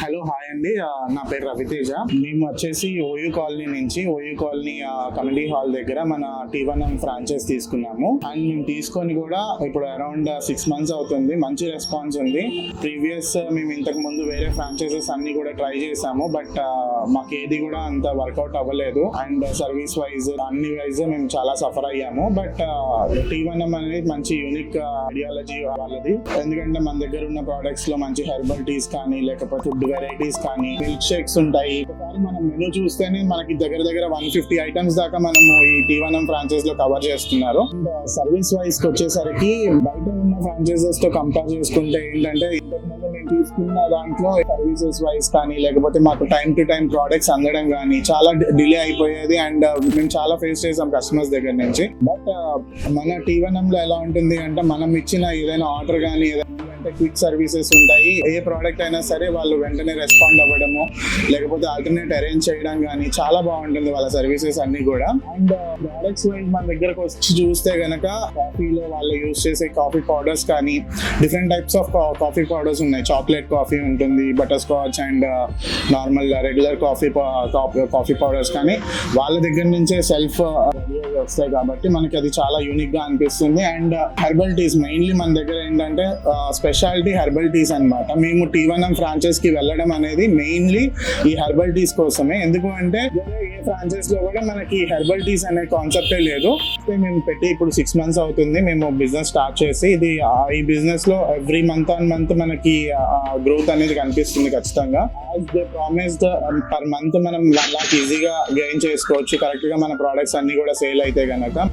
Hello hi అండి, నా పేరు రవితేజ. మేము వచ్చేసి ఓయూ కాలనీ నుంచి కమ్యూనిటీ హాల్ దగ్గర మన T1M ఫ్రాంచైజ్ తీసుకున్నాము. అండ్ మేము తీసుకొని కూడా ఇప్పుడు అరౌండ్ 6 months అవుతుంది. మంచి రెస్పాన్స్ ఉంది. ప్రీవియస్ మేము ఇంతకు ముందు వేరే ఫ్రాంచైజెస్ అన్ని కూడా ట్రై చేసాము, బట్ మాకు ఏది కూడా అంత వర్కౌట్ అవ్వలేదు. అండ్ సర్వీస్ వైజ్ అన్ని వైజ్ మేము చాలా సఫర్ అయ్యాము. బట్ T1M అనేది మంచి యూనిక్ ఐడియాలజీ వాళ్ళది. ఎందుకంటే మన దగ్గర ఉన్న ప్రోడక్ట్స్ లో మంచి హెర్బల్ టీస్ కానీ లేకపోతే ఫుడ్ వెరైటీస్ కానీ మిల్క్ షేక్స్ ఉంటాయి. ఒకసారి మనం మెనూ చూస్తేనే మనకి దగ్గర 150 ఐటమ్స్ దాకా మనము ఈ T1M ఫ్రాంచైజ్ లో కవర్ చేస్తున్నారు. అండ్ సర్వీస్ వైజ్ కి వచ్చేసరికి బయట ఉన్న ఫ్రాంచైజెస్ తో కంపేర్ చేసుకుంటే ఏంటంటే ఇంతకుముందు మేము తీసుకున్న దాంట్లో సర్వీసెస్ వైజ్ కానీ లేకపోతే మాకు టైం టు టైం ప్రోడక్ట్స్ అందడం కానీ చాలా డిలే అయిపోయేది. అండ్ మేము చాలా ఫేస్ చేసాం కస్టమర్స్ దగ్గర నుంచి. బట్ మన T1M లో ఎలా ఉంటుంది అంటే మనం ఇచ్చిన ఏదైనా ఆర్డర్ కానీ క్విక్ సర్వీసెస్ ఉంటాయి. ఏ ప్రోడక్ట్ అయినా సరే వాళ్ళు వెంటనే రెస్పాండ్ అవ్వడము లేకపోతే ఆల్టర్నేట్ అరేంజ్ చేయడం కానీ చాలా బాగుంటుంది వాళ్ళ సర్వీసెస్ అన్ని కూడా. అండ్ ప్రోడక్ట్స్ వైజ్ మన దగ్గరకు వచ్చి చూస్తే గనక కాఫీలో వాళ్ళు యూజ్ చేసే కాఫీ పౌడర్స్ కానీ different types of coffee powders ఉన్నాయి. చాక్లెట్ కాఫీ ఉంటుంది, butter scotch and normal regular coffee powders కానీ వాళ్ళ దగ్గర నుంచే సెల్ఫ్ వస్తాయి కాబట్టి మనకి అది చాలా యూనిక్ గా అనిపిస్తుంది. అండ్ హెర్బల్ టీస్ మెయిన్లీ మన దగ్గర ఏంటంటే స్పెషాలిటీ హెర్బల్ టీస్ అన్నమాట. మేము T1M ఫ్రాంచైజ్ కి వెళ్ళడం అనేది మెయిన్లీ ఈ హెర్బల్ టీస్ కోసమే. ఎందుకు అంటే ఏ ఫ్రాంచైజ్ లో కూడా మనకి హెర్బల్ టీస్ అనే కాన్సెప్టే లేదు. మేము పెట్టి ఇప్పుడు 6 months అవుతుంది మేము బిజినెస్ స్టార్ట్ చేసి. ఈ బిజినెస్ లో ఎవ్రీ మంత్ ఆన్ మంత్ మనకి గ్రోత్ అనేది కనిపిస్తుంది ఖచ్చితంగా. As they promised per month మనం 1 lakh ఈజీగా గెయిన్ చేసుకోవచ్చు కరెక్ట్ గా మన ప్రోడక్ట్స్ అన్ని కూడా సేల్ అయితే గనక.